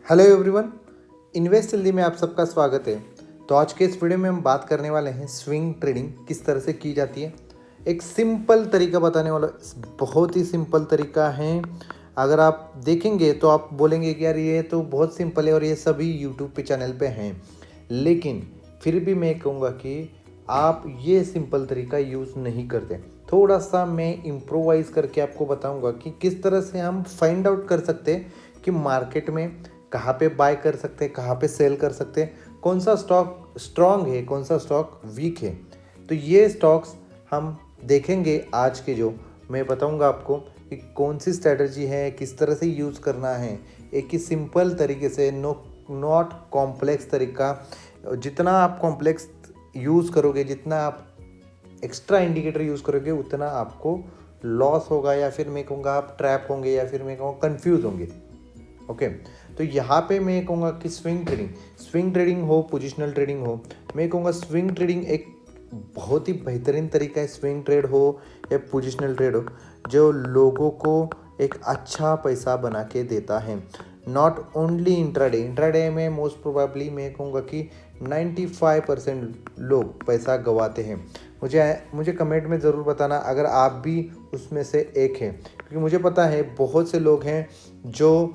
Hello everyone, invest जल्दी में आप सबका स्वागत है। तो आज के इस वीडियो में हम बात करने वाले हैं स्विंग ट्रेडिंग किस तरह से की जाती है। एक सिंपल तरीका बताने वाला, बहुत ही सिंपल तरीका है। अगर आप देखेंगे तो आप बोलेंगे कि यार ये तो बहुत सिंपल है और ये सभी यूट्यूब पे चैनल पे हैं, लेकिन फिर भी मैं कहूँगा कि आप ये सिंपल तरीका यूज़ नहीं करते। थोड़ा सा मैं इम्प्रोवाइज़ करके आपको बताऊँगा कि किस तरह से हम फाइंड आउट कर सकते हैं कि मार्केट में कहाँ पे बाय कर सकते हैं, कहाँ पे सेल कर सकते हैं, कौन सा स्टॉक स्ट्रांग है, कौन सा स्टॉक वीक है। तो ये स्टॉक्स हम देखेंगे आज के, जो मैं बताऊंगा आपको कि कौन सी स्ट्रेटजी है, किस तरह से यूज़ करना है। एक ही सिंपल तरीके से, नॉट कॉम्प्लेक्स तरीका। जितना आप कॉम्प्लेक्स यूज़ करोगे, जितना आप एक्स्ट्रा इंडिकेटर यूज़ करोगे, उतना आपको लॉस होगा, या फिर मैं कहूँगा आप ट्रैप होंगे, या फिर मैं कहूँगा कंफ्यूज होंगे। ओके, तो यहाँ पे मैं कहूँगा कि स्विंग ट्रेडिंग हो, पोजिशनल ट्रेडिंग हो, मैं कहूँगा स्विंग ट्रेडिंग एक बहुत ही बेहतरीन तरीका है। स्विंग ट्रेड हो या पोजिशनल ट्रेड हो, जो लोगों को एक अच्छा पैसा बना के देता है। नॉट ओनली इंट्राडे में मोस्ट प्रोबेबली मैं कहूँगा कि 95% लोग पैसा गंवाते हैं। मुझे कमेंट में ज़रूर बताना अगर आप भी उसमें से एक हैं, क्योंकि मुझे पता है बहुत से लोग हैं जो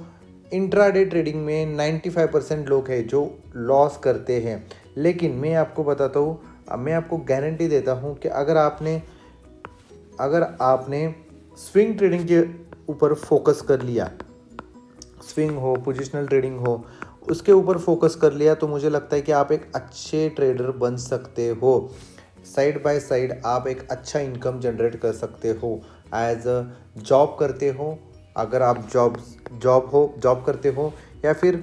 इंट्राडे ट्रेडिंग में 95% लोग हैं जो लॉस करते हैं। लेकिन मैं आपको बताता हूँ, मैं आपको गारंटी देता हूँ कि अगर आपने स्विंग ट्रेडिंग के ऊपर फोकस कर लिया, स्विंग हो, पोजिशनल ट्रेडिंग हो, उसके ऊपर फोकस कर लिया, तो मुझे लगता है कि आप एक अच्छे ट्रेडर बन सकते हो। साइड बाय साइड आप एक अच्छा इनकम जनरेट कर सकते हो। एज अ जॉब करते हो, अगर आप जॉब करते हो, या फिर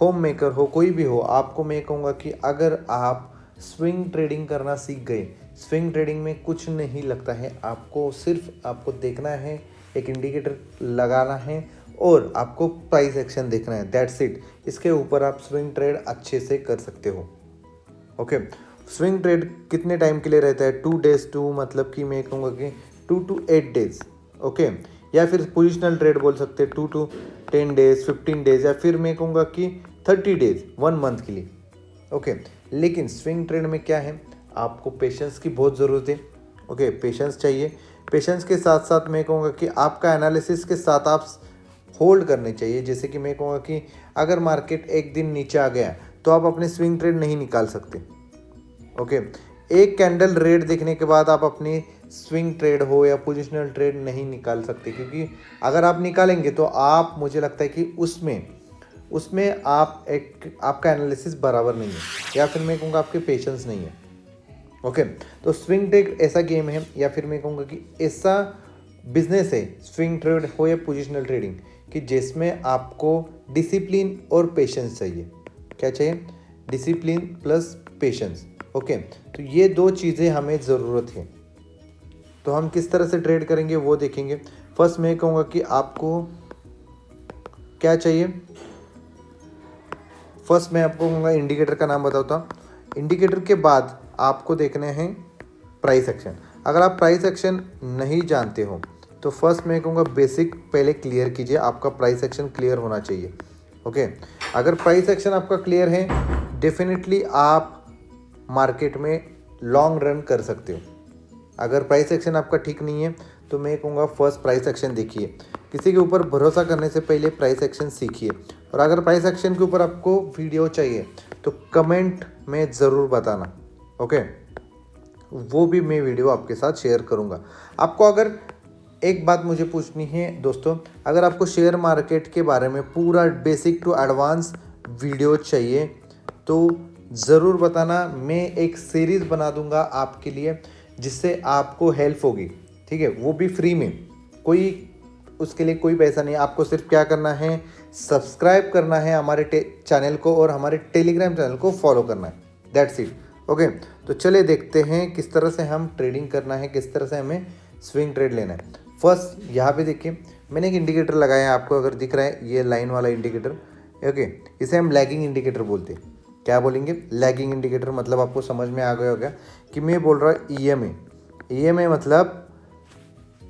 होम मेकर हो, कोई भी हो, आपको मैं कहूँगा कि अगर आप स्विंग ट्रेडिंग करना सीख गए, स्विंग ट्रेडिंग में कुछ नहीं लगता है, आपको देखना है, एक इंडिकेटर लगाना है और आपको प्राइस एक्शन देखना है, दैट्स इट। इसके ऊपर आप स्विंग ट्रेड अच्छे से कर सकते हो। ओके, स्विंग ट्रेड कितने टाइम के लिए रहता है? 2 डेज टू, मतलब कि मैं कहूँगा कि 2 to 8 डेज। ओके, या फिर पोजिशनल ट्रेड बोल सकते हैं 2 to 10 डेज, 15 डेज, या फिर मैं कहूँगा कि 30 डेज, 1 मंथ के लिए। ओके, लेकिन स्विंग ट्रेड में क्या है, आपको पेशेंस की बहुत ज़रूरत है। ओके, पेशेंस चाहिए। पेशेंस के साथ साथ मैं कहूँगा कि आपका एनालिसिस के साथ आप होल्ड करने चाहिए। जैसे कि मैं कहूँगा कि अगर मार्केट एक दिन नीचे आ गया तो आप अपने स्विंग ट्रेड नहीं निकाल सकते। ओके, एक कैंडल रेड देखने के बाद आप अपनी स्विंग ट्रेड हो या पोजिशनल ट्रेड नहीं निकाल सकते, क्योंकि अगर आप निकालेंगे तो आप, मुझे लगता है कि उसमें आपका एनालिसिस बराबर नहीं है, या फिर मैं कहूँगा आपके पेशेंस नहीं है। ओके, तो स्विंग ट्रेड ऐसा गेम है, या फिर मैं कहूँगा कि ऐसा बिजनेस है, स्विंग ट्रेड हो या पोजिशनल ट्रेडिंग, कि जिसमें आपको डिसिप्लिन और पेशेंस चाहिए। क्या चाहिए? Discipline plus patience. ओके, तो ये दो चीज़ें हमें ज़रूरत है। तो हम किस तरह से ट्रेड करेंगे वो देखेंगे। फर्स्ट मैं कहूँगा कि आपको क्या चाहिए। फर्स्ट मैं आपको कहूँगा इंडिकेटर का नाम बताता। इंडिकेटर के बाद आपको देखने हैं प्राइस एक्शन। अगर आप प्राइस एक्शन नहीं जानते हो तो फर्स्ट मैं कहूँगा बेसिक पहले क्लियर कीजिए, आपका प्राइस एक्शन क्लियर होना चाहिए। ओके, अगर प्राइस एक्शन आपका क्लियर है, डेफिनेटली आप मार्केट में लॉन्ग रन कर सकते हो। अगर प्राइस एक्शन आपका ठीक नहीं है तो मैं कहूँगा फर्स्ट प्राइस एक्शन देखिए। किसी के ऊपर भरोसा करने से पहले प्राइस एक्शन सीखिए। और अगर प्राइस एक्शन के ऊपर आपको वीडियो चाहिए तो कमेंट में ज़रूर बताना। ओके, वो भी मैं वीडियो आपके साथ शेयर करूँगा। आपको अगर एक बात मुझे पूछनी है दोस्तों, अगर आपको शेयर मार्केट के बारे में पूरा बेसिक टू एडवांस वीडियो चाहिए तो ज़रूर बताना। मैं एक सीरीज़ बना दूंगा आपके लिए जिससे आपको हेल्प होगी, ठीक है, वो भी फ्री में। उसके लिए कोई पैसा नहीं है। आपको सिर्फ क्या करना है, सब्सक्राइब करना है हमारे चैनल को और हमारे टेलीग्राम चैनल को फॉलो करना है, दैट्स इट। ओके, तो चले देखते हैं किस तरह से हम ट्रेडिंग करना है, किस तरह से हमें स्विंग ट्रेड लेना है। फर्स्ट यहाँ पे देखिए, मैंने एक इंडिकेटर लगाया है, आपको अगर दिख रहा है ये लाइन वाला इंडिकेटर। ओके, इसे हम लैगिंग इंडिकेटर बोलते हैं। क्या बोलेंगे? Lagging indicator. मतलब आपको समझ में आ गया होगा कि मैं बोल रहा हूँ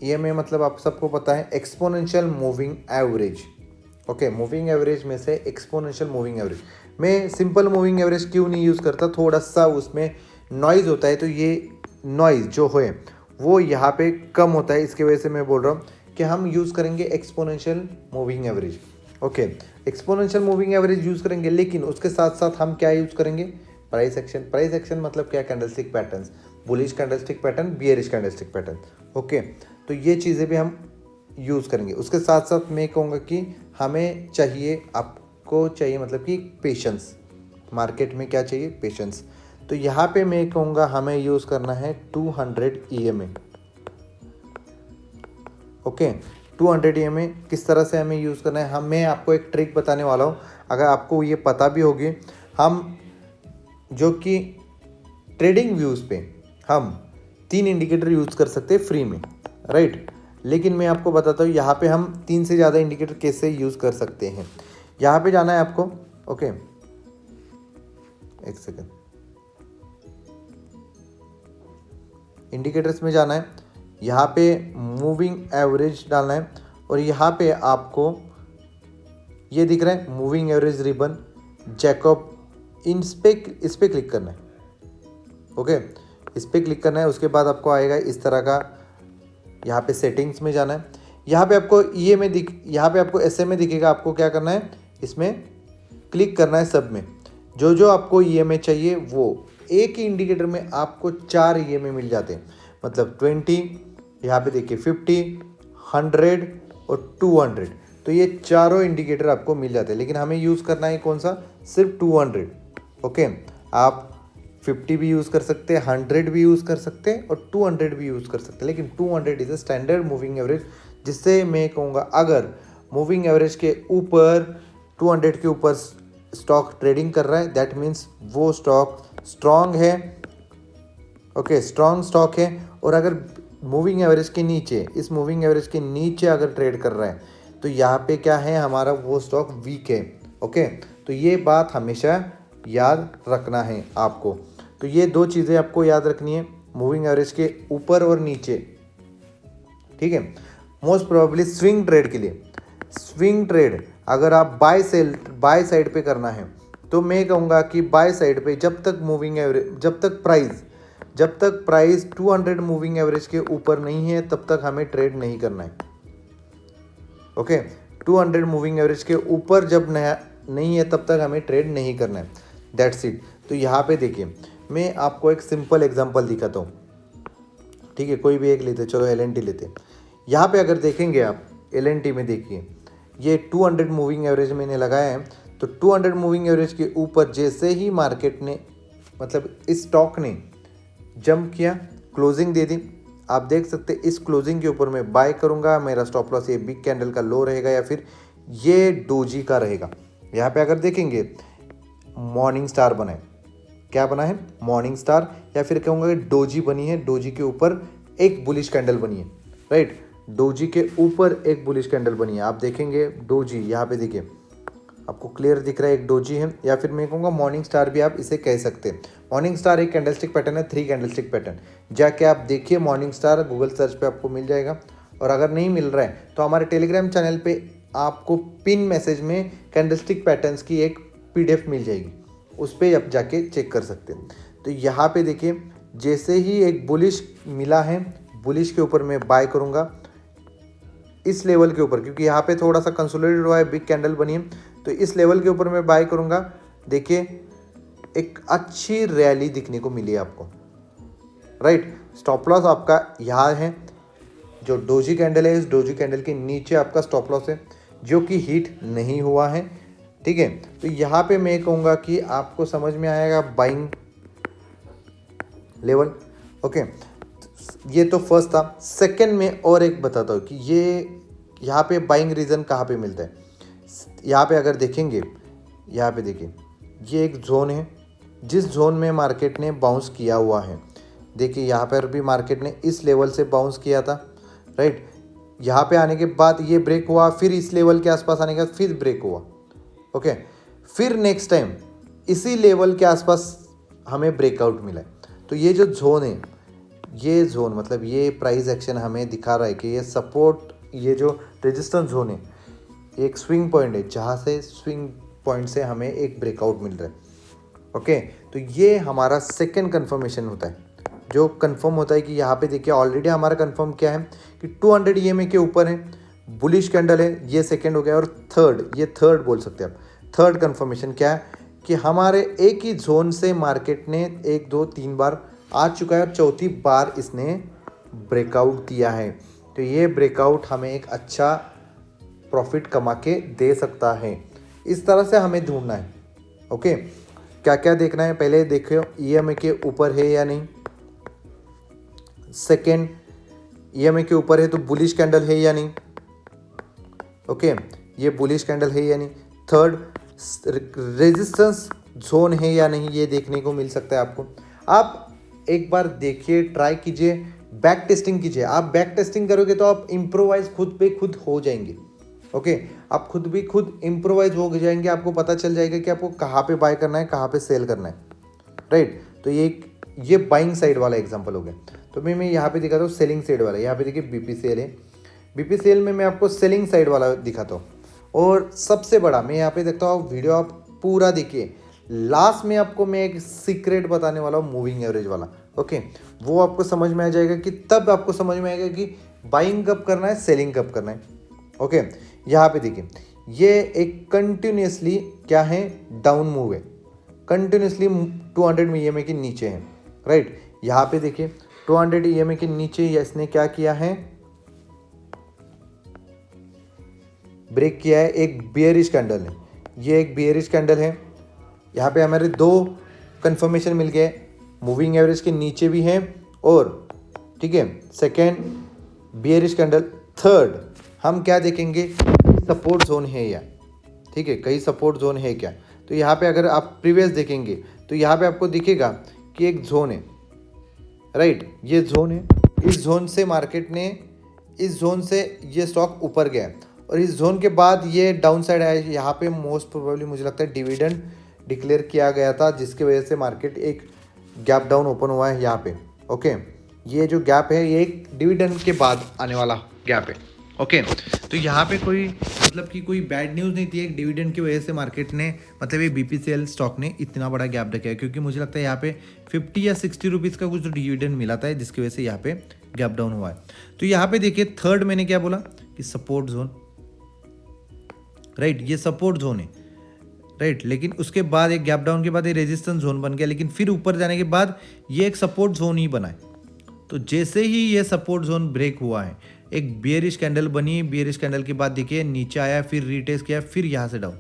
ईएमए मतलब आप सबको पता है, exponential moving average. Okay, moving average में से एक्सपोनेंशियल मूविंग एवरेज, मैं सिंपल मूविंग एवरेज क्यों नहीं यूज़ करता, थोड़ा सा उसमें नॉइज़ होता है, तो ये नॉइज़ जो है वो यहाँ पे कम होता है, इसकी वजह से मैं बोल रहा हूँ कि हम यूज़ करेंगे exponential moving average. Okay, exponential moving average use करेंगे, लेकिन उसके साथ साथ हम क्या यूज़ करेंगे, प्राइस एक्शन। प्राइस एक्शन मतलब क्या, candlestick patterns, bullish candlestick pattern, bearish candlestick pattern. Okay, तो ये चीज़ें भी हम यूज़ करेंगे। उसके साथ साथ मैं कहूँगा कि हमें चाहिए, आपको चाहिए मतलब कि पेशेंस, मार्केट में क्या चाहिए, पेशेंस। तो यहाँ पे मैं कहूँगा हमें यूज़ करना है 200 EMA। ओके, 200 EMA किस तरह से हमें यूज़ करना है, मैं आपको एक ट्रिक बताने वाला हूँ, अगर आपको ये पता भी होगी, हम जो कि ट्रेडिंग व्यूज़ पे हम 3 इंडिकेटर यूज़ कर सकते हैं फ्री में, राइट। लेकिन मैं आपको बताता हूँ यहाँ पे हम 3 से ज़्यादा इंडिकेटर कैसे यूज़ कर सकते हैं। यहाँ पे जाना है आपको, ओके, एक सेकेंड, इंडिकेटर्स में जाना है, यहाँ पे मूविंग एवरेज डालना है, और यहाँ पे आपको ये दिख रहा है मूविंग एवरेज रिबन जैकब, इस पे क्लिक करना है। ओके, इस पे क्लिक करना है, उसके बाद आपको आएगा इस तरह का, यहाँ पे सेटिंग्स में जाना है, यहाँ पे आपको यहाँ पे आपको SMA दिखेगा, आपको क्या करना है, इसमें क्लिक करना है सब में, जो आपको EMA चाहिए वो, एक ही इंडिकेटर में आपको 4 EMA मिल जाते हैं, मतलब 20, यहाँ पे देखिए 50, 100 और 200, तो ये चारों इंडिकेटर आपको मिल जाते हैं, लेकिन हमें यूज़ करना है कौन सा, सिर्फ 200। ओके, आप 50 भी यूज़ कर सकते हैं, 100 भी यूज़ कर सकते हैं और 200 भी यूज़ कर सकते हैं, लेकिन 200 is a standard moving average, जिससे मैं कहूँगा अगर मूविंग एवरेज के ऊपर 200 के ऊपर स्टॉक ट्रेडिंग कर रहा है, दैट मीन्स वो स्टॉक स्ट्रॉन्ग है। ओके, स्ट्रॉन्ग स्टॉक है। और अगर मूविंग एवरेज के नीचे, इस मूविंग एवरेज के नीचे अगर ट्रेड कर रहा है, तो यहाँ पे क्या है, हमारा वो स्टॉक वीक है। ओके, तो ये बात हमेशा याद रखना है आपको। तो ये 2 चीज़ें आपको याद रखनी है, मूविंग एवरेज के ऊपर और नीचे, ठीक है। मोस्ट प्रोबेबली स्विंग ट्रेड के लिए, स्विंग ट्रेड अगर आप बाय साइड पे करना है, तो मैं कहूँगा कि बाय साइड पे जब तक मूविंग एवरेज, जब तक प्राइस 200 मूविंग एवरेज के ऊपर नहीं है, तब तक हमें ट्रेड नहीं करना है। ओके, 200 मूविंग एवरेज के ऊपर जब नहीं है, तब तक हमें ट्रेड नहीं करना है, दैट्स इट। तो यहाँ पे देखिए, मैं आपको एक सिंपल एग्जांपल दिखाता हूँ, ठीक है, कोई भी एक लेते, चलो LNT लेते। यहाँ पे अगर देखेंगे आप LNT में, देखिए ये 200 मूविंग एवरेज मैंने लगाया है, तो 200 मूविंग एवरेज के ऊपर जैसे ही मार्केट ने, मतलब इस स्टॉक ने जंप किया, क्लोजिंग दे दी, आप देख सकते हैं इस क्लोजिंग के ऊपर मैं बाय करूंगा, मेरा स्टॉप लॉस ये बिग कैंडल का लो रहेगा या फिर ये डोजी का रहेगा। यहाँ पे अगर देखेंगे मॉर्निंग स्टार बना है, क्या बना है, मॉर्निंग स्टार, या फिर कहूँगा डोजी बनी है, डोजी के ऊपर एक बुलिश कैंडल बनी है, राइट, डोजी के ऊपर एक बुलिश कैंडल बनी है। आप देखेंगे डोजी, यहाँ पे देखिए आपको क्लियर दिख रहा है, एक डोजी है, या फिर मैं कहूँगा मॉर्निंग स्टार भी आप इसे कह सकते हैं। मॉर्निंग स्टार एक कैंडलस्टिक पैटर्न है, 3 कैंडलस्टिक पैटर्न, जाके आप देखिए मॉर्निंग स्टार, गूगल सर्च पे आपको मिल जाएगा। और अगर नहीं मिल रहा है तो हमारे टेलीग्राम चैनल पे आपको पिन मैसेज में कैंडलस्टिक पैटर्न्स की एक PDF मिल जाएगी, उस पर आप जाके चेक कर सकते हैं। तो यहाँ पे देखिए, जैसे ही एक बुलिश मिला है, बुलिश के ऊपर मैं बाय करूँगा इस लेवल के ऊपर, क्योंकि यहाँ पे थोड़ा सा कंसोलिडेट हुआ है, बिग कैंडल बनी है, तो इस लेवल के ऊपर मैं बाय करूँगा। देखिए एक अच्छी रैली दिखने को मिली है आपको, राइट। स्टॉप लॉस आपका यहाँ है, जो डोजी कैंडल है, इस डोजी कैंडल के नीचे आपका स्टॉप लॉस है, जो कि हिट नहीं हुआ है, ठीक है। तो यहाँ पे मैं कहूँगा कि आपको समझ में आएगा बाइंग लेवल। ओके, ये तो फर्स्ट था। सेकंड में और एक बताता हूँ कि ये यहाँ पे बाइंग रीज़न कहाँ पे मिलता है। यहाँ पे अगर देखेंगे, यहाँ पे देखिए ये एक जोन है, जिस जोन में मार्केट ने बाउंस किया हुआ है। देखिए यहाँ पर भी मार्केट ने इस लेवल से बाउंस किया था, राइट। यहाँ पे आने के बाद ये ब्रेक हुआ, फिर इस लेवल के आसपास आने के बाद फिर ब्रेक हुआ, ओके। फिर नेक्स्ट टाइम इसी लेवल के आसपास हमें ब्रेकआउट मिला है। तो ये जो जोन है, ये जोन मतलब ये प्राइस एक्शन हमें दिखा रहा है कि ये सपोर्ट, ये जो रेजिस्टेंस जोन है, एक स्विंग पॉइंट है जहाँ से स्विंग पॉइंट से हमें एक ब्रेकआउट मिल रहा है। ओके, तो ये हमारा सेकंड कंफर्मेशन होता है, जो कंफर्म होता है कि यहाँ पे देखिए ऑलरेडी हमारा कंफर्म क्या है कि 200 EMA के ऊपर है, बुलिश कैंडल है, ये सेकंड हो गया। और थर्ड बोल सकते हैं आप। थर्ड कंफर्मेशन क्या है कि हमारे एक ही जोन से मार्केट ने 1 2 3 बार आ चुका है और चौथी बार इसने ब्रेकआउट दिया है। तो ये ब्रेकआउट हमें एक अच्छा प्रॉफिट कमा के दे सकता है। इस तरह से हमें ढूंढना है। ओके, क्या क्या देखना है, पहले देखो EMA के ऊपर है या नहीं। सेकेंड, EMA के ऊपर है तो बुलिश कैंडल है या नहीं। ओके, ये बुलिश कैंडल है या नहीं। थर्ड, रेजिस्टेंस जोन है या नहीं, ये देखने को मिल सकता है आपको। आप एक बार देखिए, ट्राई कीजिए, बैक टेस्टिंग कीजिए। आप बैक टेस्टिंग करोगे तो आप इम्प्रोवाइज खुद पे खुद हो जाएंगे। ओके, आप खुद भी खुद इम्प्रोवाइज हो जाएंगे, आपको पता चल जाएगा कि आपको कहाँ पे बाय करना है, कहाँ पे सेल करना है। राइट, तो ये बाइंग साइड वाला एग्जांपल हो गया। तो मैं यहाँ पे दिखाता हूँ सेलिंग साइड वाला। यहाँ पे देखिए BPCL है, BPCL में मैं आपको सेलिंग साइड वाला दिखाता हूँ। और सबसे बड़ा मैं यहाँ पे देखता हूँ, वीडियो आप पूरा देखिए, लास्ट में आपको मैं एक सीक्रेट बताने वाला हूँ, मूविंग एवरेज वाला। ओके, वो आपको समझ में आ जाएगा कि तब आपको समझ में आएगा कि बाइंग कब करना है, सेलिंग कब करना है। ओके, यहाँ पे देखिए, ये एक कंटिन्यूसली क्या है, डाउन मूव है, कंटिन्यूसली 200 EMA के नीचे है। राइट, यहाँ पे देखिए 200 EMA के नीचे इसने क्या किया है, ब्रेक किया है, एक बियरिश कैंडल है, ये एक बियरिश कैंडल है। यहाँ पे हमारे 2 कंफर्मेशन मिल गए, मूविंग एवरेज के नीचे भी है और ठीक है, सेकेंड बियरिश कैंडल। थर्ड, हम क्या देखेंगे, सपोर्ट जोन है या, ठीक है, कहीं सपोर्ट जोन है क्या। तो यहाँ पे अगर आप प्रीवियस देखेंगे तो यहाँ पे आपको दिखेगा कि एक जोन है। राइट, ये जोन है, इस जोन से मार्केट ने, इस जोन से ये स्टॉक ऊपर गया और इस जोन के बाद ये डाउन साइड आया। यहाँ पे मोस्ट प्रोबेबली मुझे लगता है डिविडेंड डिक्लेयर किया गया था, जिसकी वजह से मार्केट एक गैप डाउन ओपन हुआ है यहाँ पे। ओके, ये जो गैप है ये एक डिविडेंड के बाद आने वाला गैप है। ओके, तो यहाँ पे कोई मतलब कि कोई बैड न्यूज़ नहीं थी, एक डिविडेंड की वजह से मार्केट ने, मतलब ये BPCL स्टॉक ने इतना बड़ा गैप रखा है, क्योंकि मुझे लगता है यहाँ पे 50 या 60 रुपीज़ का कुछ डिविडेंड मिला था, जिसकी वजह से यहाँ पे गैप डाउन हुआ है। तो यहाँ पे देखिए, थर्ड मैंने क्या बोला कि सपोर्ट जोन। राइट, ये सपोर्ट जोन है। राइट, लेकिन उसके बाद एक गैप डाउन के बाद ये रेजिस्टेंस जोन बन गया, लेकिन फिर ऊपर जाने के बाद ये एक सपोर्ट जोन ही बना है। तो जैसे ही ये सपोर्ट जोन ब्रेक हुआ है, एक बियरिश कैंडल बनी, बियरिश कैंडल के बाद देखिए नीचे आया, फिर रीटेस्ट किया, फिर यहां से डाउन।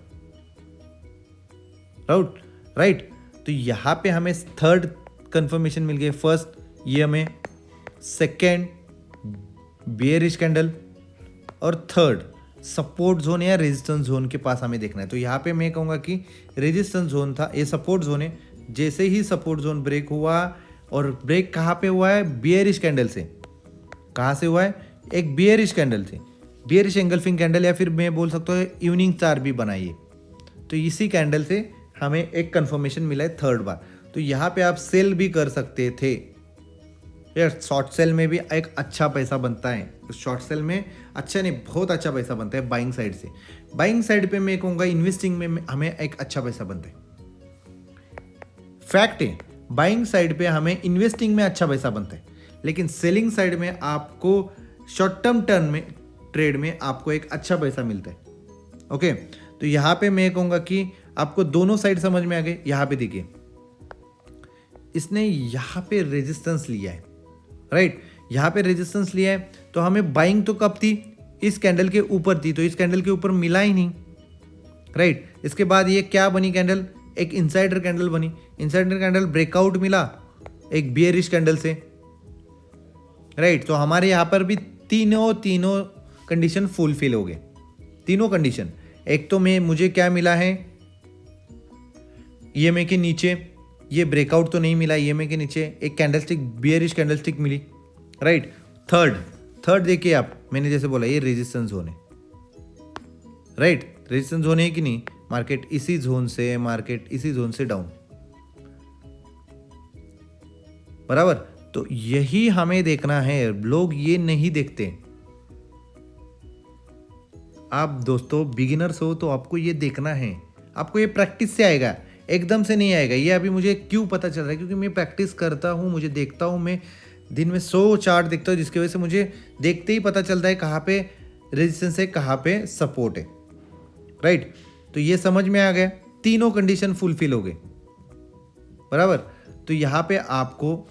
राइट, तो यहां पे हमें थर्ड कंफर्मेशन मिल गई। फर्स्ट ये हमें, सेकेंड बियरिश कैंडल, और थर्ड सपोर्ट जोन या रेजिस्टेंस जोन के पास हमें देखना है। तो यहाँ पे मैं कहूँगा कि रेजिस्टेंस जोन था, ये सपोर्ट जोन है। जैसे ही सपोर्ट जोन ब्रेक हुआ, और ब्रेक कहाँ पे हुआ है, बियरिश कैंडल से। कहाँ से हुआ है, एक बियरिश कैंडल से, बियरिश एंगल्फिंग कैंडल, या फिर मैं बोल सकता हूँ इवनिंग स्टार भी बनाइए। तो इसी कैंडल से हमें एक कंफर्मेशन मिला है थर्ड बार। तो यहाँ पे आप सेल भी कर सकते थे यार, शॉर्ट सेल में भी एक अच्छा पैसा बनता है। शॉर्ट सेल में अच्छा नहीं, बहुत अच्छा पैसा बनता है बाइंग साइड से। बाइंग साइड पे मैं कहूँगा इन्वेस्टिंग में हमें एक अच्छा पैसा बनता है। फैक्ट है, बाइंग साइड पे हमें इन्वेस्टिंग में अच्छा पैसा बनता है, लेकिन सेलिंग साइड में आपको शॉर्ट टर्म टर्न में ट्रेड में आपको एक अच्छा पैसा मिलता है। ओके, तो यहाँ पे मैं कहूँगा कि आपको दोनों साइड समझ में आ गए। यहाँ पे देखिए, इसने यहाँ पे रेजिस्टेंस लिया है। राइट, यहाँ पे रेजिस्टेंस लिया है, तो हमें बाइंग तो कब थी, इस कैंडल के ऊपर थी, तो इस कैंडल के ऊपर मिला ही नहीं। राइट, इसके बाद ये क्या बनी कैंडल, एक इनसाइडर कैंडल बनी। इनसाइडर कैंडल ब्रेकआउट मिला एक बियरिश कैंडल से। राइट, तो हमारे यहाँ पर भी तीनों कंडीशन फुलफिल हो गए। तीनों कंडीशन, एक तो मुझे क्या मिला है, EMA के नीचे, ये ब्रेकआउट तो नहीं मिला, EMA के नीचे एक कैंडलस्टिक, बियरिश कैंडलस्टिक मिली। राइट, थर्ड देखिए आप, मैंने जैसे बोला ये रेजिस्टेंस जोन है। राइट, रेजिस्टेंस जोन है कि नहीं, मार्केट इसी जोन से डाउन, बराबर। तो यही हमें देखना है, लोग ये नहीं देखते। आप दोस्तों बिगिनर्स हो तो आपको ये देखना है, आपको ये प्रैक्टिस से आएगा, एकदम से नहीं आएगा। ये अभी मुझे क्यों पता चल रहा है, क्योंकि मैं प्रैक्टिस करता हूँ, मुझे देखता हूँ, मैं दिन में 100 चार्ट देखता हूँ, जिसकी वजह से मुझे देखते ही पता चलता है कहाँ पे रेजिस्टेंस है, कहाँ पे सपोर्ट है, राइट। तो ये समझ में आ गया, तीनों कंडीशन फुलफिल हो गए, बराबर। तो यहाँ पे आपको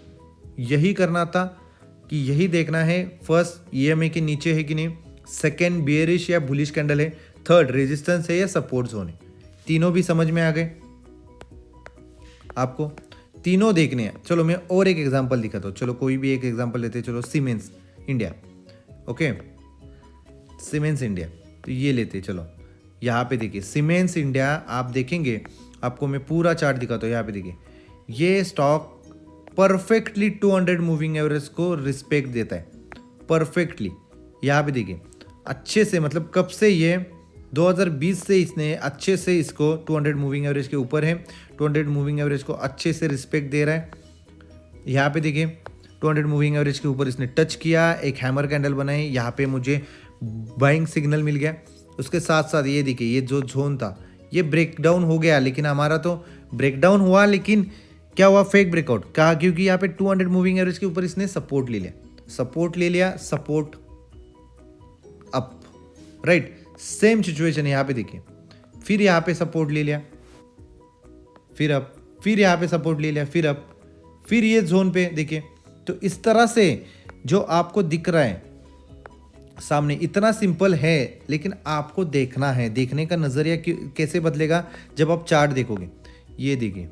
यही करना था कि यही देखना है, फर्स्ट EMA के नीचे है कि नहीं, सेकेंड बियरिश या बुलिश कैंडल है, थर्ड रेजिस्टेंस है या सपोर्ट जोन है। तीनों भी समझ में आ गए आपको, तीनों देखने हैं। चलो मैं और एक एग्जांपल दिखाता हूँ, चलो कोई भी एक एग्जांपल लेते हैं, चलो siemens India, okay siemens India, तो ये लेते हैं। चलो यहाँ पे देखिए सीमेंस इंडिया, आप देखेंगे, आपको मैं पूरा चार्ट दिखाता हूँ। यहाँ पे देखिए ये स्टॉक परफेक्टली 200 मूविंग एवरेज को रिस्पेक्ट देता है, परफेक्टली। यहाँ पे देखिए अच्छे से, मतलब कब से, ये 2020 से इसने अच्छे से इसको 200 मूविंग एवरेज के ऊपर है, 200 मूविंग एवरेज को अच्छे से रिस्पेक्ट दे रहा है। यहाँ पे देखिए 200 मूविंग एवरेज के ऊपर इसने टच किया, एक हैमर कैंडल बनाई, यहाँ पे मुझे बाइंग सिग्नल मिल गया। उसके साथ साथ ये देखिए ये जो जोन था ये ब्रेकडाउन हो गया, लेकिन हमारा तो ब्रेकडाउन हुआ, लेकिन क्या हुआ, फेक ब्रेकआउट कहा, क्योंकि यहाँ पे 200 मूविंग एवरेज के ऊपर इसने सपोर्ट ले लिया, सपोर्ट ले लिया, support up, right. Same situation है यहाँ पे देखिए, फिर यहाँ पे सपोर्ट ले लिया, फिर अप, फिर यहाँ पे सपोर्ट ले लिया, फिर अप, फिर ये जोन पे देखिए। तो इस तरह से जो आपको दिख रहा है सामने, इतना सिंपल है, लेकिन आपको देखना है, देखने का नजरिया कैसे बदलेगा जब आप चार्ट देखोगे। ये देखिए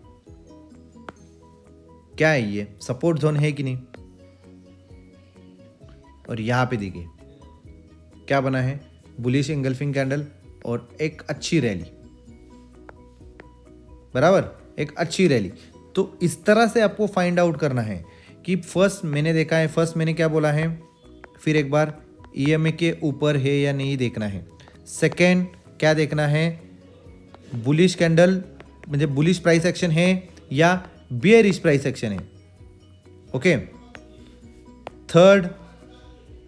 क्या है, ये सपोर्ट जोन है कि नहीं, और यहां पे देखिए क्या बना है, बुलिश एंगल्फिंग कैंडल और एक अच्छी रैली, बराबर, एक अच्छी रैली। तो इस तरह से आपको फाइंड आउट करना है कि फर्स्ट मैंने देखा है, फर्स्ट मैंने क्या बोला है, फिर एक बार EMA के ऊपर है या नहीं देखना है, सेकेंड क्या देखना है, बुलिश कैंडल मतलब बुलिश प्राइस एक्शन है या बियरिश प्राइस एक्शन है, okay. Third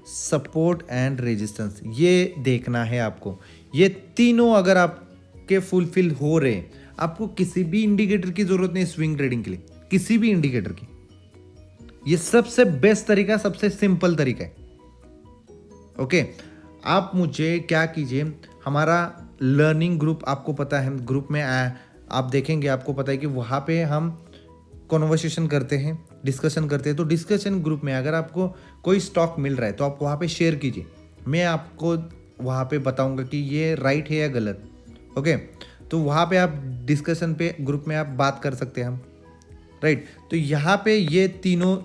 support and resistance, ये देखना है आपको। ये तीनों अगर आपके फुलफिल हो रहे, आपको किसी भी इंडिकेटर की जरूरत नहीं स्विंग ट्रेडिंग के लिए, किसी भी इंडिकेटर की। ये सबसे बेस्ट तरीका, सबसे सिंपल तरीका है, ओके। आप मुझे क्या कीजिए, हमारा लर्निंग ग्रुप आपको पता है, ग्रुप में आप देखेंगे, आपको पता है कि वहाँ पे हम कॉन्वर्सेशन करते हैं, डिस्कशन करते हैं। तो डिस्कशन ग्रुप में अगर आपको कोई स्टॉक मिल रहा है तो आप वहाँ पे शेयर कीजिए, मैं आपको वहाँ पे बताऊँगा कि ये राइट है या गलत, ओके। तो वहाँ पे आप डिस्कशन पे ग्रुप में आप बात कर सकते हैं हम, राइट। तो यहाँ पे ये तीनों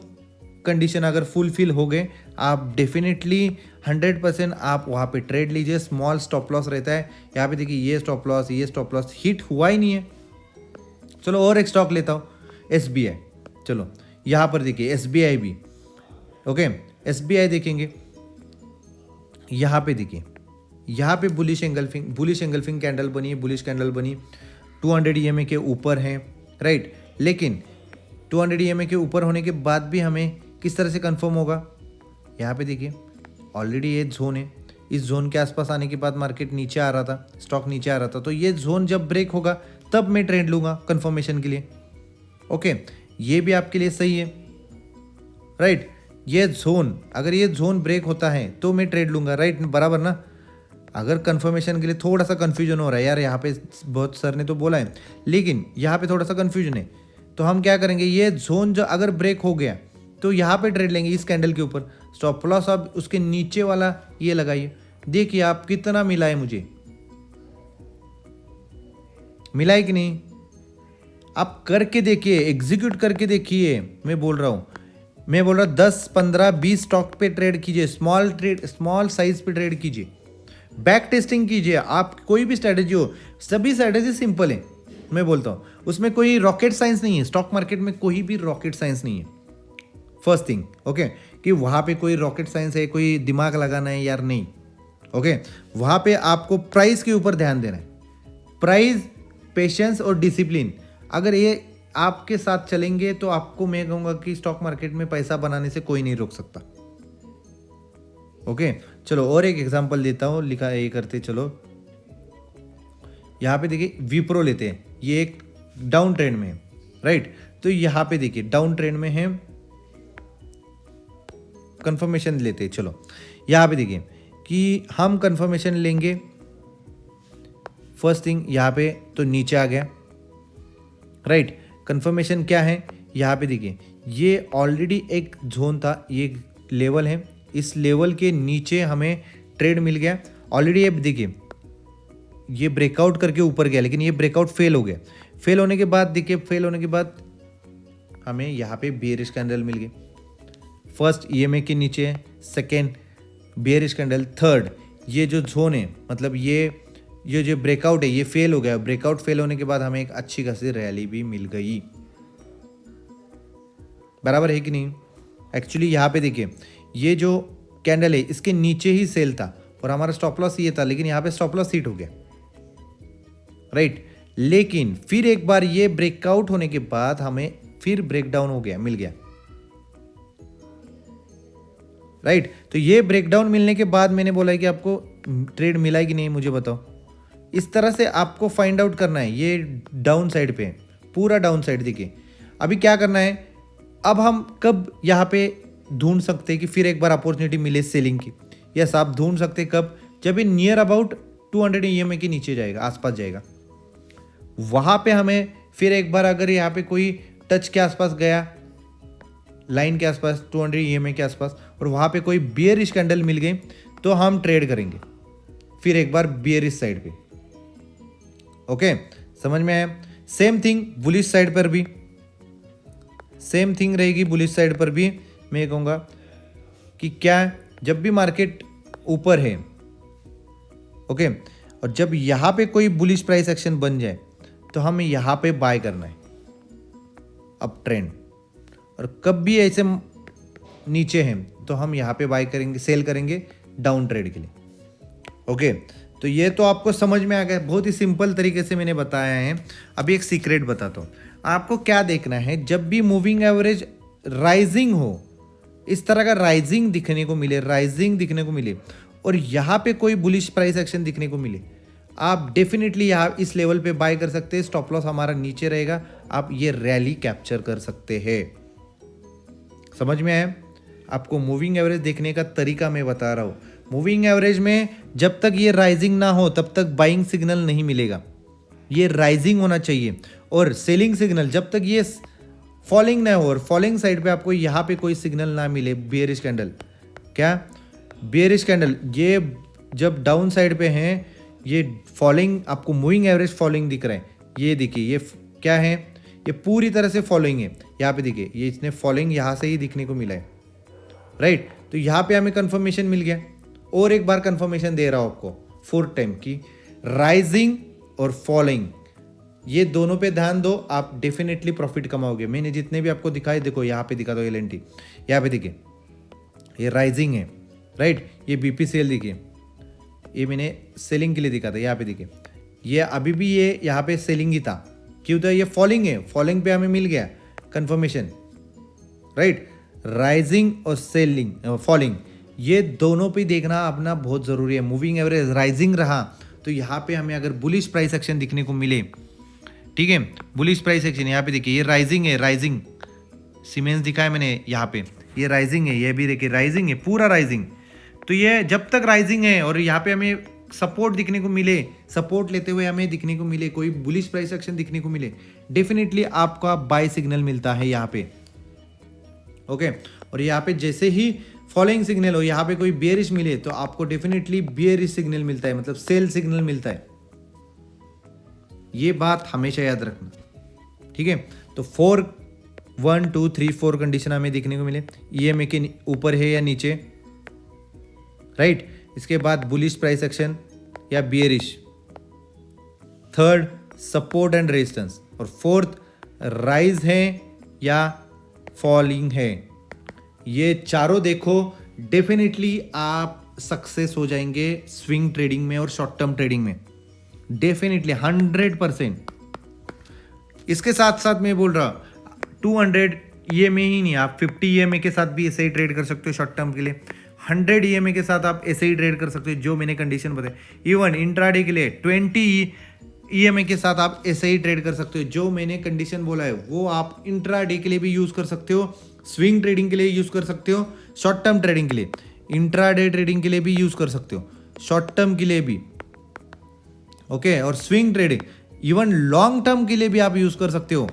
कंडीशन अगर फुलफिल हो गए, आप डेफिनेटली 100% आप वहाँ पे ट्रेड लीजिए। स्मॉल स्टॉप लॉस रहता है, यहाँ पे देखिए ये स्टॉप लॉस हिट हुआ ही नहीं है। चलो और एक स्टॉक लेता हूँ, SBI। चलो यहाँ पर देखिए SBI भी, ओके। SBI देखेंगे, यहाँ पे देखिए, यहाँ पे बुलिश एंगल्फिंग कैंडल बनी है, बुलिश कैंडल बनी, 200 EMA के ऊपर है, राइट। लेकिन 200 EMA के ऊपर होने के बाद भी हमें किस तरह से कंफर्म होगा, यहाँ पे देखिए ऑलरेडी ये जोन है, इस जोन के आसपास आने के बाद मार्केट नीचे आ रहा था, स्टॉक नीचे आ रहा था। तो ये जोन जब ब्रेक होगा तब मैं ट्रेड लूँगा कंफर्मेशन के लिए, ओके। ये भी आपके लिए सही है, राइट। ये जोन, अगर ये जोन ब्रेक होता है तो मैं ट्रेड लूँगा, राइट, बराबर ना। अगर कंफर्मेशन के लिए थोड़ा सा कन्फ्यूजन हो रहा है यार, यहाँ पे बहुत सर ने तो बोला है, लेकिन यहाँ पे थोड़ा सा कन्फ्यूजन है, तो हम क्या करेंगे, ये जोन जो अगर ब्रेक हो गया तो यहाँ पे ट्रेड लेंगे, इस कैंडल के ऊपर। स्टॉप लॉस आप उसके नीचे वाला ये लगाइए, देखिए आप कितना मिला है, मुझे मिला है कि नहीं, आप करके देखिए, एग्जीक्यूट करके देखिए। मैं बोल रहा हूँ 10, 15, 20 स्टॉक पे ट्रेड कीजिए, स्मॉल साइज पे ट्रेड कीजिए, बैक टेस्टिंग कीजिए। आप कोई भी स्ट्रेटेजी हो, सभी स्ट्रेटेजी सिंपल है, मैं बोलता हूँ, उसमें कोई रॉकेट साइंस नहीं है। स्टॉक मार्केट में कोई भी रॉकेट साइंस नहीं है, फर्स्ट थिंग, ओके, कि वहाँ पे कोई रॉकेट साइंस है, कोई दिमाग लगाना है यार, नहीं, ओके। वहाँ पे आपको प्राइस के ऊपर ध्यान देना है, प्राइस, पेशेंस और डिसिप्लिन। अगर ये आपके साथ चलेंगे तो आपको मैं कहूँगा कि स्टॉक मार्केट में पैसा बनाने से कोई नहीं रोक सकता, ओके। चलो और एक एग्जांपल देता हूँ, लिखा ये करते चलो। यहाँ पे देखिए विप्रो लेते हैं, ये एक डाउन ट्रेंड में है, राइट। तो यहाँ पे देखिए डाउन ट्रेंड में है, कंफर्मेशन लेते हैं। चलो यहाँ पे देखिए कि हम कंफर्मेशन लेंगे। फर्स्ट थिंग यहाँ पे तो नीचे आ गया, राइट। कंफर्मेशन क्या है, यहाँ पे देखिए ये ऑलरेडी एक जोन था, ये लेवल है, इस लेवल के नीचे हमें ट्रेड मिल गया ऑलरेडी। ये देखिए ये ब्रेकआउट करके ऊपर गया, लेकिन ये ब्रेकआउट फेल हो गया। फेल होने के बाद देखिए, फेल होने के बाद हमें यहाँ पे बेयरिश कैंडल मिल गई। फर्स्ट ईएमए के नीचे है, सेकेंड बेयरिश कैंडल, थर्ड ये जो जोन है, मतलब ये जो ब्रेकआउट है ये फेल हो गया। ब्रेकआउट फेल होने के बाद हमें एक अच्छी खासी रैली भी मिल गई, बराबर है कि नहीं। एक्चुअली यहाँ पे देखिए ये जो कैंडल है इसके नीचे ही सेल था और हमारा स्टॉप लॉस ये था, लेकिन यहाँ पे स्टॉप लॉस हिट हो गया, राइट। लेकिन फिर एक बार ये ब्रेकआउट होने के बाद हमें फिर ब्रेकडाउन हो गया, मिल गया, राइट। तो ये ब्रेकडाउन मिलने के बाद मैंने बोला है कि आपको ट्रेड मिला है कि नहीं मुझे बताओ। इस तरह से आपको फाइंड आउट करना है। ये डाउन साइड पे है, पूरा डाउन साइड देखिए। अभी क्या करना है, अब हम कब यहाँ पे ढूंढ सकते हैं कि फिर एक बार अपॉर्चुनिटी मिले सेलिंग की। यस, आप ढूंढ सकते हैं कब, जब ये नियर अबाउट 200 ईएमए के नीचे जाएगा, आसपास जाएगा, वहाँ पे हमें फिर एक बार अगर यहाँ पे कोई टच के आसपास गया, लाइन के आसपास 200 ईएमए के आसपास, और वहाँ पे कोई बियरिश कैंडल मिल गई तो हम ट्रेड करेंगे फिर एक बार बियरिश साइड पे। ओके, समझ में आया। सेम थिंग बुलिश साइड पर भी, सेम थिंग रहेगी बुलिश साइड पर भी। मैं कहूँगा कि क्या, जब भी मार्केट ऊपर है, ओके, और जब यहाँ पे कोई बुलिश प्राइस एक्शन बन जाए तो हमें यहाँ पे बाय करना है अप ट्रेंड, और कब भी ऐसे नीचे हैं तो हम यहाँ पे बाय करेंगे, सेल करेंगे डाउन ट्रेड के लिए। ओके, तो ये तो आपको समझ में आ गया, बहुत ही सिंपल तरीके से मैंने बताया है। अभी एक सीक्रेट बताता हूँ आपको। क्या देखना है, जब भी मूविंग एवरेज राइजिंग हो, इस तरह का राइजिंग दिखने को मिले, राइजिंग दिखने को मिले, और यहाँ पे कोई बुलिश प्राइस एक्शन दिखने को मिले, आप डेफिनेटली यहाँ इस लेवल पे बाय कर सकते हैं। स्टॉप लॉस हमारा नीचे रहेगा, आप ये रैली कैप्चर कर सकते हैं। समझ में आया? आपको मूविंग एवरेज देखने का तरीका मैं बता रहा हूँ। मूविंग एवरेज में जब तक ये राइजिंग ना हो तब तक बाइंग सिग्नल नहीं मिलेगा, ये राइजिंग होना चाहिए। और सेलिंग सिग्नल जब तक ये फॉलिंग ना हो, और फॉलिंग साइड पे आपको यहाँ पे कोई सिग्नल ना मिले, बियरिश कैंडल, क्या बियरिश कैंडल, ये जब डाउन साइड पे हैं, ये फॉलिंग, आपको मूविंग एवरेज फॉलिंग दिख रहा है, ये देखिए ये क्या है, ये पूरी तरह से फॉलोइंग है। यहाँ पे देखिए ये इसने फॉलोइंग यहाँ से ही दिखने को मिला है, राइट। तो यहाँ पे हमें कंफर्मेशन मिल गया। और एक बार कंफर्मेशन दे रहा हूँ आपको 4 टाइम की, राइजिंग और फॉलोइंग, ये दोनों पे ध्यान दो, आप डेफिनेटली प्रॉफिट कमाओगे। मैंने जितने भी आपको दिखाए, देखो यहाँ पे दिखा दो LNT, यहाँ पे देखिए ये राइजिंग है, राइट। ये BPCL देखिए, ये मैंने सेलिंग के लिए दिखा था, यहाँ पे देखिए ये अभी भी ये यहाँ पे सेलिंग ही था, क्यों था, ये फॉलिंग है, फॉलिंग पे हमें मिल गया कंफर्मेशन, राइट। राइजिंग और सेलिंग, फॉलिंग, ये दोनों पे देखना अपना बहुत ज़रूरी है। मूविंग एवरेज राइजिंग रहा तो यहाँ पे हमें अगर बुलिश प्राइस एक्शन दिखने को मिले, ठीक है, बुलिश प्राइस एक्शन, यहाँ पे देखिए ये राइजिंग है, राइजिंग सीमेंस दिखा है मैंने यहाँ पे, ये राइजिंग है, ये भी देखिए राइजिंग है, पूरा राइजिंग। तो ये जब तक राइजिंग है और यहाँ पे हमें सपोर्ट दिखने को मिले, सपोर्ट लेते हुए हमें दिखने को मिले, कोई बुलिश प्राइस एक्शन दिखने को मिले, डेफिनेटली आपका बाय सिग्नल मिलता है यहाँ पे, ओके। और यहाँ पे जैसे ही फॉलोइंग सिग्नल हो, यहाँ पे कोई बेयरिश मिले तो आपको डेफिनेटली बेयरिश सिग्नल मिलता है, मतलब सेल सिग्नल मिलता है। ये बात हमेशा याद रखना, ठीक है। तो 4 1 2 3 4 कंडीशन हमें देखने को मिले, EMA के ऊपर है या नीचे, राइट। इसके बाद बुलिश प्राइस एक्शन या bearish, third support and resistance, और फोर्थ राइज है या फॉलिंग है। ये चारों देखो, डेफिनेटली आप सक्सेस हो जाएंगे स्विंग ट्रेडिंग में और शॉर्ट टर्म ट्रेडिंग में, डेफिनेटली 100%। इसके साथ साथ मैं बोल रहा 200 EMA ही नहीं, आप 50 EMA के साथ भी ऐसे ही ट्रेड कर सकते हो शॉर्ट टर्म के लिए। 100 ईएमए के साथ आप ऐसे ही ट्रेड कर सकते हो जो मैंने कंडीशन बताई। इवन इंट्राडे के लिए 20 ईएमए के साथ आप ऐसे ही ट्रेड कर सकते हो जो मैंने कंडीशन बोला है, वो आप इंट्राडे के लिए भी यूज कर सकते हो, स्विंग ट्रेडिंग के लिए यूज कर सकते हो, शॉर्ट टर्म ट्रेडिंग के लिए, इंट्राडे ट्रेडिंग के लिए भी यूज कर सकते हो, शॉर्ट टर्म के लिए भी, ओके, और swing trading even long term के लिए भी आप यूज कर सकते हो।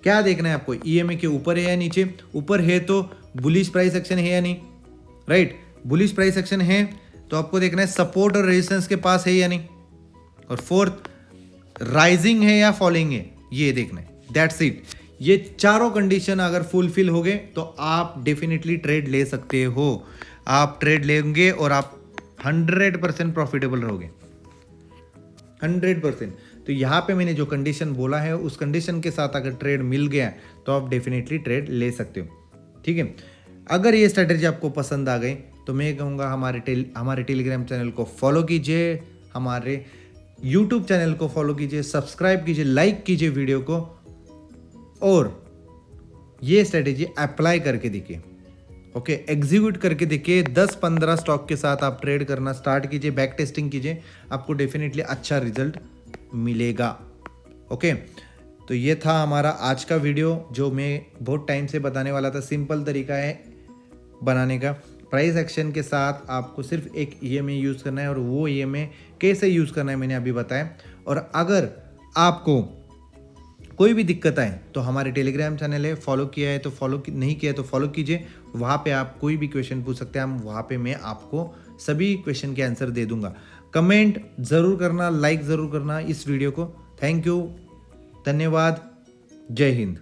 क्या देखना है आपको, ईएमए के ऊपर है या नीचे? ऊपर है तो बुलिश प्राइस एक्शन है या नहीं, राइट? बुलिश प्राइस एक्शन है तो आपको देखना है सपोर्ट और रेजिस्टेंस के पास है या नहीं, और फोर्थ राइजिंग है या फॉलिंग है, ये देखना है। That's it. ये चारों कंडीशन अगर फुलफिल हो गए तो आप डेफिनेटली ट्रेड ले सकते हो। आप ट्रेड लेंगे और आप 100% प्रॉफिटेबल रहोगे, 100%। तो यहाँ पे मैंने जो कंडीशन बोला है उस कंडीशन के साथ अगर ट्रेड मिल गया तो आप डेफिनेटली ट्रेड ले सकते हो, ठीक है। अगर ये स्ट्रेटेजी आपको पसंद आ गई तो मैं कहूँगा हमारे टेलीग्राम चैनल को फॉलो कीजिए, हमारे यूट्यूब चैनल को फॉलो कीजिए, सब्सक्राइब कीजिए, लाइक कीजिए वीडियो को, और ये स्ट्रेटेजी अप्लाई करके देखिए, ओके, एग्जीक्यूट करके देखिए। 10-15 स्टॉक के साथ आप ट्रेड करना स्टार्ट कीजिए, बैक टेस्टिंग कीजिए, आपको डेफिनेटली अच्छा रिजल्ट मिलेगा, ओके। तो ये था हमारा आज का वीडियो जो मैं बहुत टाइम से बताने वाला था। सिंपल तरीका है बनाने का। प्राइस एक्शन के साथ आपको सिर्फ एक ईएमए यूज़ करना है, और वो ईएमए कैसे यूज़ करना है मैंने अभी बताया। और अगर आपको कोई भी दिक्कत आए तो हमारे टेलीग्राम चैनल है, फॉलो किया है तो फॉलो, नहीं किया है तो फॉलो कीजिए। वहाँ पे आप कोई भी क्वेश्चन पूछ सकते हैं, हम वहाँ पे मैं आपको सभी क्वेश्चन के आंसर दे दूंगा। कमेंट ज़रूर करना, लाइक ज़रूर करना इस वीडियो को। थैंक यू, धन्यवाद, जय हिंद।